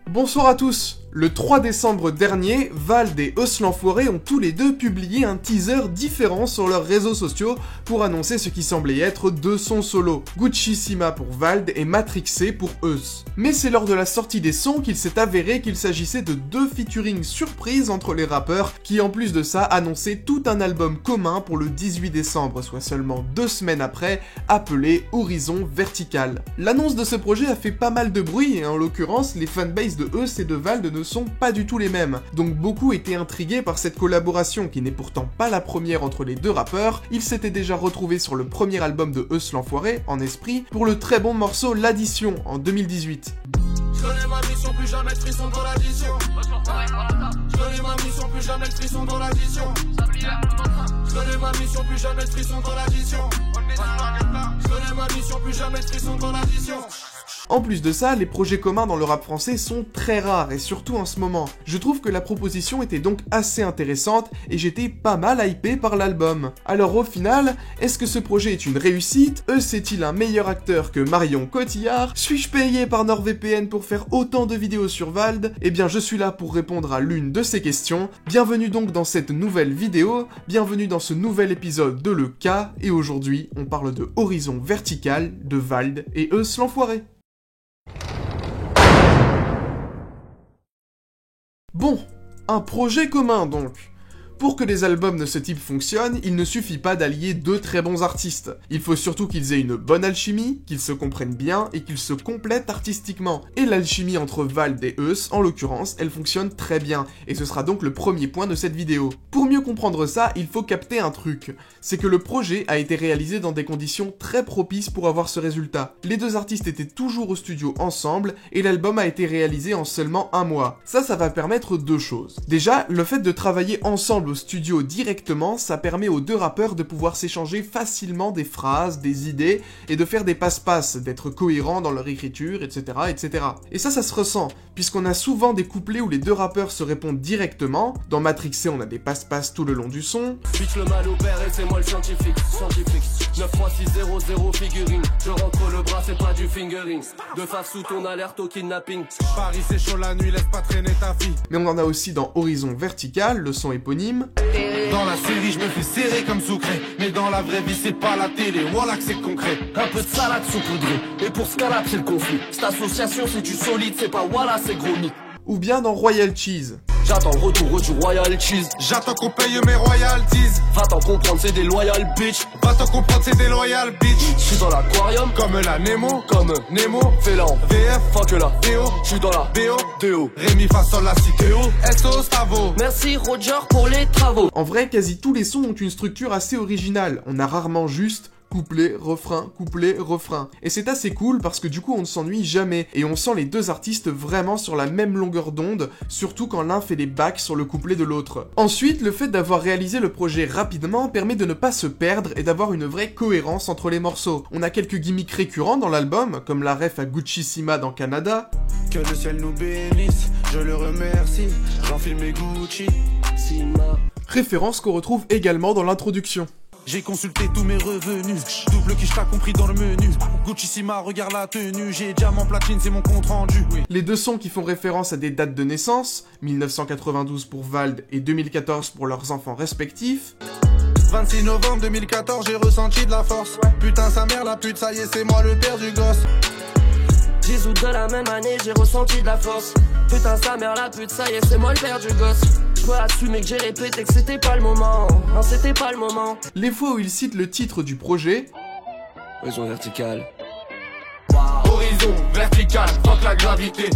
Bonsoir à tous. Le 3 décembre dernier, Vald et Eus l'Enfoiré ont tous les deux publié un teaser différent sur leurs réseaux sociaux pour annoncer ce qui semblait être deux sons solo, Gucci-Sima pour Vald et Matrixé pour Eus. Mais c'est lors de la sortie des sons qu'il s'est avéré qu'il s'agissait de deux featuring surprises entre les rappeurs qui en plus de ça annonçaient tout un album commun pour le 18 décembre, soit seulement 2 semaines après, appelé Horizon Vertical. L'annonce de ce projet a fait pas mal de bruit et en l'occurrence les fanbases de Eus et de Vald ne sont pas du tout les mêmes, donc beaucoup étaient intrigués par cette collaboration qui n'est pourtant pas la première entre les deux rappeurs. Ils s'étaient déjà retrouvés sur le premier album de Eus l'Enfoiré, En Esprit, pour le très bon morceau L'Addition en 2018. Je connais ma mission, plus jamais de frisson dans l'addition. Je connais ma mission, plus jamais de frisson dans l'addition. Je connais ma mission, plus jamais de frisson dans l'addition. Je connais ma mission, plus jamais de frisson dans l'addition. En plus de ça, les projets communs dans le rap français sont très rares, et surtout en ce moment. Je trouve que la proposition était donc assez intéressante, et j'étais pas mal hypé par l'album. Alors au final, est-ce que ce projet est une réussite? Est-il un meilleur acteur que Marion Cotillard? Suis-je payé par NordVPN pour faire autant de vidéos sur Vald? Eh bien je suis là pour répondre à l'une de ces questions. Bienvenue donc dans cette nouvelle vidéo, bienvenue dans ce nouvel épisode de Le Cas, et aujourd'hui on parle de Horizon Vertical, de Vald et Eus l'Enfoiré. Bon, un projet commun donc. Pour que les albums de ce type fonctionnent, il ne suffit pas d'allier deux très bons artistes. Il faut surtout qu'ils aient une bonne alchimie, qu'ils se comprennent bien et qu'ils se complètent artistiquement. Et l'alchimie entre Vald et Eus, en l'occurrence, elle fonctionne très bien, et ce sera donc le premier point de cette vidéo. Pour mieux comprendre ça, il faut capter un truc. C'est que le projet a été réalisé dans des conditions très propices pour avoir ce résultat. Les deux artistes étaient toujours au studio ensemble, et l'album a été réalisé en seulement 1 mois. Ça va permettre deux choses. Déjà, le fait de travailler ensemble au studio directement, ça permet aux deux rappeurs de pouvoir s'échanger facilement des phrases, des idées, et de faire des passe-passe, d'être cohérents dans leur écriture, etc., etc. Et ça se ressent, puisqu'on a souvent des couplets où les deux rappeurs se répondent directement. Dans Matrixé, on a des passe-passe tout le long du son. Pique le mal au père et c'est moi le scientifique. 9 x 6 0 0 figurine. Je rentre le bras, c'est pas du fingering. De face sous ton alerte au kidnapping. Paris c'est chaud la nuit, laisse pas traîner ta fille. Mais on en a aussi dans Horizon Vertical, le son éponyme. Dans la série je me fais serrer comme Sucré, mais dans la vraie vie c'est pas la télé, voilà que c'est concret. Un peu de salade saupoudrée, et pour ce cas-là c'est le conflit. Cette association c'est du solide, c'est pas voilà c'est gros mythe. Ou bien dans Royal Cheese. J'attends le retour du Royal Cheese. J'attends qu'on paye mes royalties. Va t'en comprendre c'est des loyal bitch. Va t'en comprendre c'est des loyal bitch. J'suis dans l'aquarium comme la Nemo. Comme Nemo. Fais-la en VF. Fuck la DO. J'suis dans la BO. DO. Rémi façon la citéo. SO Stavo. Merci Roger pour les travaux. En vrai, quasi tous les sons ont une structure assez originale. On a rarement juste couplet, refrain. Et c'est assez cool parce que du coup on ne s'ennuie jamais, et on sent les deux artistes vraiment sur la même longueur d'onde, surtout quand l'un fait des backs sur le couplet de l'autre. Ensuite, le fait d'avoir réalisé le projet rapidement permet de ne pas se perdre et d'avoir une vraie cohérence entre les morceaux. On a quelques gimmicks récurrents dans l'album, comme la ref à Gucci-Sima dans Canada. Que le ciel nous bénisse, je le remercie, j'enfile mes Gucci, Sima. Référence qu'on retrouve également dans l'introduction. J'ai consulté tous mes revenus, double quiche t'as compris dans le menu. Gucci-Sima, regarde la tenue, j'ai diamant platine, c'est mon compte rendu. Oui. Les deux sons qui font référence à des dates de naissance, 1992 pour Vald et 2014 pour leurs enfants respectifs. 26 novembre 2014, j'ai ressenti de la force. Putain sa mère la pute, ça y est c'est moi le père du gosse. 10 août de la même année, j'ai ressenti de la force. Putain sa mère la pute, ça y est c'est moi le père du gosse. Je peux assumer que j'ai répété que c'était pas le moment. Non c'était pas le moment. Les fois où il cite le titre du projet, Horizon vertical. Wow. Horizon vertical, fuck la gravité.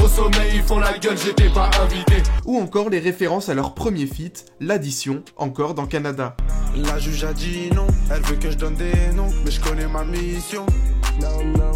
Au sommet ils font la gueule, j'étais pas invité. Ou encore les références à leur premier feat, L'Addition, encore dans Canada. La juge a dit non, elle veut que je donne des noms, mais je connais ma mission. Non.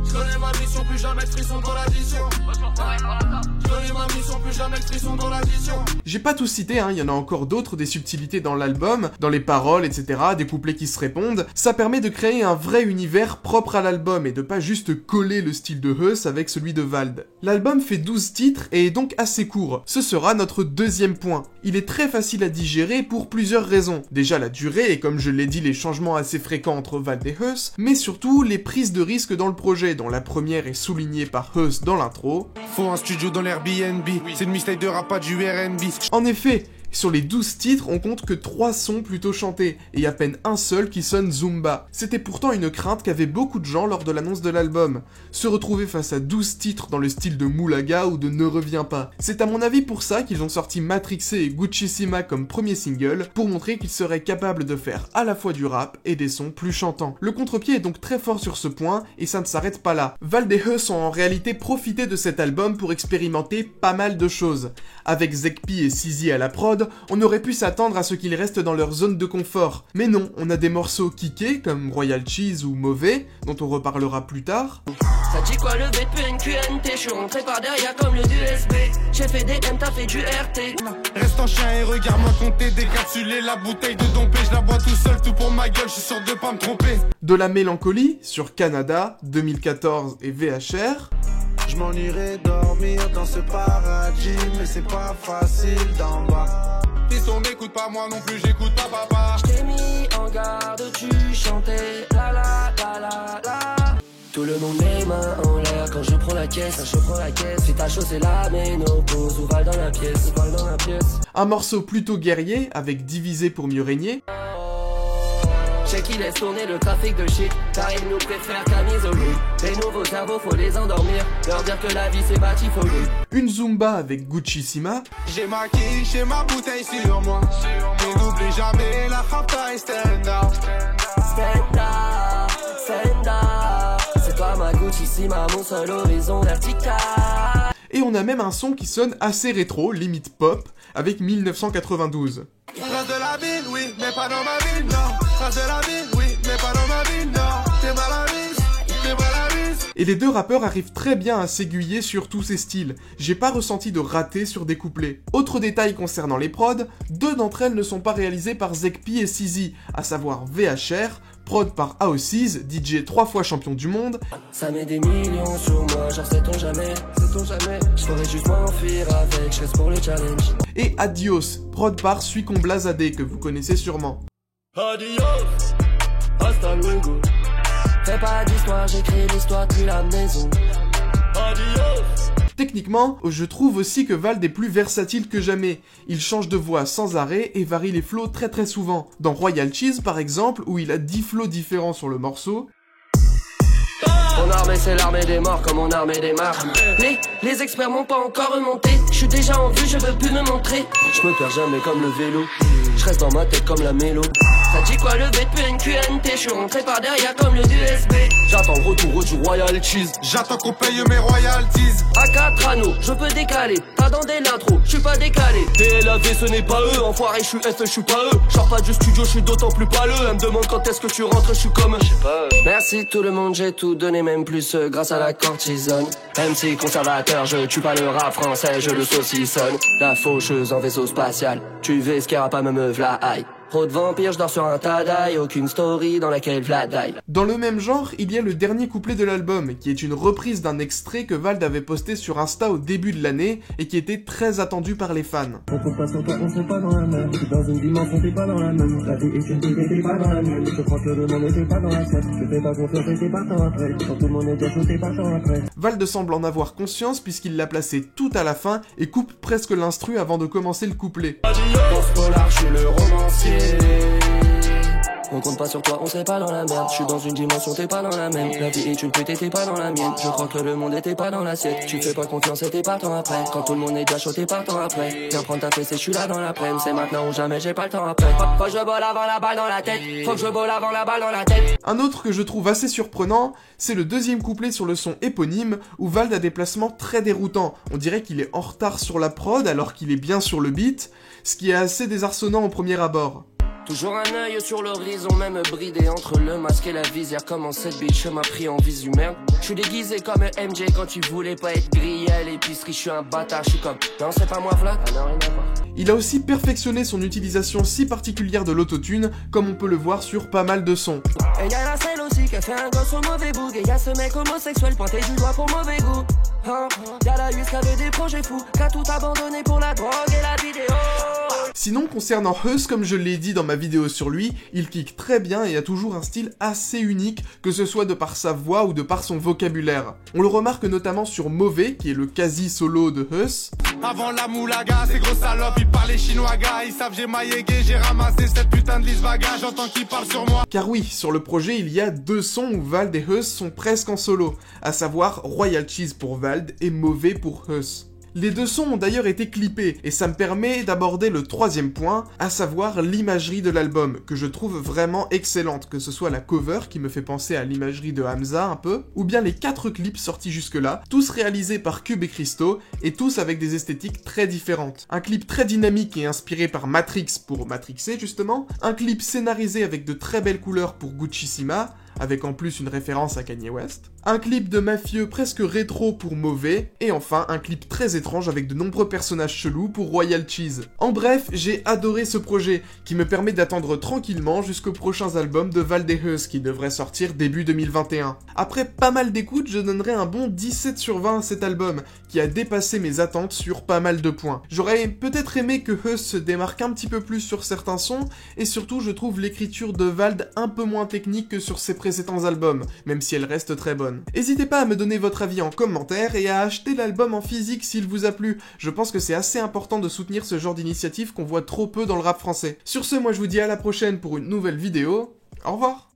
Je connais ma mission, plus jamais de frisson dans l'addition. Je connais ma mission, plus jamais de frisson dans l'addition. J'ai pas tout cité, il y en a encore d'autres, des subtilités dans l'album, dans les paroles, etc., des couplets qui se répondent. Ça permet de créer un vrai univers propre à l'album et de pas juste coller le style de Eus avec celui de Vald. L'album fait 12 titres et est donc assez court. Ce sera notre deuxième point. Il est très facile à digérer pour plusieurs raisons. Déjà la durée et comme je l'ai dit les changements assez fréquents entre Vald et Eus, mais surtout les prises de risque dans le projet, dont la première est est souligné par Heus dans l'intro. Faut un studio dans l'Airbnb, c'est une mixtape de rap, pas du R&B. En effet, sur les 12 titres, on compte que 3 sons plutôt chantés, et à peine un seul qui sonne Zumba. C'était pourtant une crainte qu'avaient beaucoup de gens lors de l'annonce de l'album. Se retrouver face à 12 titres dans le style de Moulaga ou de Ne reviens pas. C'est à mon avis pour ça qu'ils ont sorti Matrixé et Gucci-Sima comme premier single, pour montrer qu'ils seraient capables de faire à la fois du rap et des sons plus chantants. Le contre-pied est donc très fort sur ce point, et ça ne s'arrête pas là. Vald et Heus ont en réalité profité de cet album pour expérimenter pas mal de choses. Avec Zekpi et Sizi à la prod, on aurait pu s'attendre à ce qu'ils restent dans leur zone de confort. Mais non, on a des morceaux kickés, comme Royal Cheese ou Mauvais, dont on reparlera plus tard. Ça dit quoi le BPNQNT, je suis rentré par derrière comme le USB. J'ai fait des M, t'as fait du RT. Reste en chien et regarde-moi compter, décapsuler la bouteille de dompé, je la bois tout seul, tout pour ma gueule, je suis sûr de pas me tromper. De la mélancolie, sur Canada, 2014 et VHR. Je m'en irai dormir dans ce paradis, mais c'est pas facile d'en bas. Piston n'écoute pas moi non plus, j'écoute pas papa. J't'ai mis en garde, tu chantais la la la la la. Tout le monde les mains en l'air quand je prends la caisse, Si ta chose c'est la ménopause, ou Val dans la pièce, Un morceau plutôt guerrier, avec Diviser pour mieux régner. J'ai qui laisse tourner le trafic de shit, car ils nous préfèrent Camille au lit. Les nouveaux cerveaux faut les endormir, leur dire que la vie c'est bâti faut lui. Une Zumba avec Gucci-Sima. J'ai ma quiche, j'ai ma bouteille sur moi. Mais n'oublie jamais la rapta et stand up. Stand up, stand up. C'est toi ma Gucci-Sima, mon seul horizon vertical. Et on a même un son qui sonne assez rétro, limite pop, avec 1992. Trace de la ville, oui, mais pas dans ma ville, non. Trace de la ville, oui, mais pas dans ma ville, non. T'es mal à vis. Et les deux rappeurs arrivent très bien à s'aiguiller sur tous ces styles. J'ai pas ressenti de raté sur des couplets. Autre détail concernant les prods, 2 d'entre elles ne sont pas réalisées par Zekpi et Sizi, à savoir VHR, prod par Aosis, DJ 3 fois champion du monde. Ça met des millions sur moi, genre sait-on jamais. Je pourrais juste m'enfuir avec, je reste pour le challenge. Et Adios, prod par Suicon Blazadé, que vous connaissez sûrement. Adios, hasta luego. Fais pas d'histoire, j'écris l'histoire depuis la maison. Adios. Techniquement, je trouve aussi que Vald est plus versatile que jamais. Il change de voix sans arrêt et varie les flows très souvent. Dans Royal Cheese par exemple, où il a 10 flows différents sur le morceau. Mon armée c'est l'armée des morts comme mon armée des marques. Les experts m'ont pas encore remonté. Je suis déjà en vue, je veux plus me montrer. Je me perds jamais comme le vélo. Je reste dans ma tête comme la mélo. Ça dit quoi le BPNQNT, je suis rentré par derrière comme le USB. J'attends le retour du Royal Cheese. J'attends qu'on paye mes royalties. À 4 anneaux, je peux décaler. T'as dans des l'intro, je suis pas décalé. PLAV ce n'est pas eux, enfoiré je suis F, je suis pas eux. Je sors pas du studio, je suis d'autant plus pâleux. Elle me demande quand est-ce que tu rentres, je suis comme je sais pas. Merci tout le monde, j'ai tout donné, même plus grâce à la cortisone. MC conservateur, je tue pas le rap français, je le saucissonne. La faucheuse en vaisseau spatial, tu vesqueras pas me meuf la aïe. Trop de vampires, je dors sur un tas d'ail, aucune story dans laquelle Vlad aille. Dans le même genre, il y a le dernier couplet de l'album, qui est une reprise d'un extrait que Vald avait posté sur Insta au début de l'année, et qui était très attendu par les fans. On compte pas sur toi, on serait pas dans la même. T'es dans une dimension, t'es pas dans la même. La vie est une vie, t'es pas dans la mienne. Je crois que le monde était pas dans la tête. Je fais pas confiance et t'es partant après. Quand tout le monde est déjà chaud, t'es partant après. Vald semble en avoir conscience puisqu'il l'a placé tout à la fin et coupe presque l'instru avant de commencer le couplet. Dans ce polar, je suis le romancier. On compte pas sur toi, on serait pas dans la merde. Je suis dans une dimension, t'es pas dans la même. La vie est une pute et t'es pas dans la mienne. Je crois que le monde était pas dans l'assiette. Tu fais pas confiance et t'es partant après. Quand tout le monde est déjà chaud, t'es partant après. Viens prendre ta fesse et je suis là dans l'après-midi. C'est maintenant ou jamais, j'ai pas le temps après. Faut que je vole avant la balle dans la tête. Faut que je vole avant la balle dans la tête. Un autre que je trouve assez surprenant, c'est le deuxième couplet sur le son éponyme, où Vald a des placements très déroutants. On dirait qu'il est en retard sur la prod alors qu'il est bien sur le beat, ce qui est assez désarçonnant au premier abord. Toujours un œil sur l'horizon, même bridé entre le masque et la visière. Comment cette bitch m'a pris en visu, merde. Je suis déguisé comme MJ quand tu voulais pas être grillé à l'épicerie. Je suis un bâtard, je suis comme non c'est pas moi Vlad. Ah non, rien à voir. Il a aussi perfectionné son utilisation si particulière de l'autotune, comme on peut le voir sur pas mal de sons. Et y'a la scène aussi qui a fait un gosse au mauvais boug. Et y'a ce mec homosexuel pointé du doigt pour mauvais goût. Hein? Y'a la US qui avait des projets fous, qui a tout abandonné pour la drogue et la vidéo. Sinon, concernant Heus, comme je l'ai dit dans ma vidéo sur lui, il kick très bien et a toujours un style assez unique, que ce soit de par sa voix ou de par son vocabulaire. On le remarque notamment sur Mauvais, qui est le quasi-solo de Heus. Avant la moulaga, ces gros salopes, ils parlent chinois gars, ils savent j'ai maillégué, j'ai ramassé cette putain de liste vaga, j'entends qu'ils parlent sur moi. Car oui, sur le projet, il y a 2 sons où Vald et Heus sont presque en solo, à savoir Royal Cheese pour Vald et Mauvais pour Heus. Les 2 sons ont d'ailleurs été clippés, et ça me permet d'aborder le 3e point, à savoir l'imagerie de l'album, que je trouve vraiment excellente, que ce soit la cover, qui me fait penser à l'imagerie de Hamza un peu, ou bien les 4 clips sortis jusque-là, tous réalisés par Cube et Christo, et tous avec des esthétiques très différentes. Un clip très dynamique et inspiré par Matrix pour Matrixer justement, un clip scénarisé avec de très belles couleurs pour Gucci-Sima, avec en plus une référence à Kanye West, un clip de mafieux presque rétro pour Mauvais, et enfin un clip très étrange avec de nombreux personnages chelous pour Royal Cheese. En bref, j'ai adoré ce projet, qui me permet d'attendre tranquillement jusqu'aux prochains albums de Vald et Heus, qui devraient sortir début 2021. Après pas mal d'écoutes, je donnerai un bon 17/20 à cet album, qui a dépassé mes attentes sur pas mal de points. J'aurais peut-être aimé que Heus se démarque un petit peu plus sur certains sons, et surtout je trouve l'écriture de Vald un peu moins technique que sur ses précédents albums, même si elle reste très bonne. N'hésitez pas à me donner votre avis en commentaire et à acheter l'album en physique s'il vous a plu. Je pense que c'est assez important de soutenir ce genre d'initiative qu'on voit trop peu dans le rap français. Sur ce, moi je vous dis à la prochaine pour une nouvelle vidéo. Au revoir.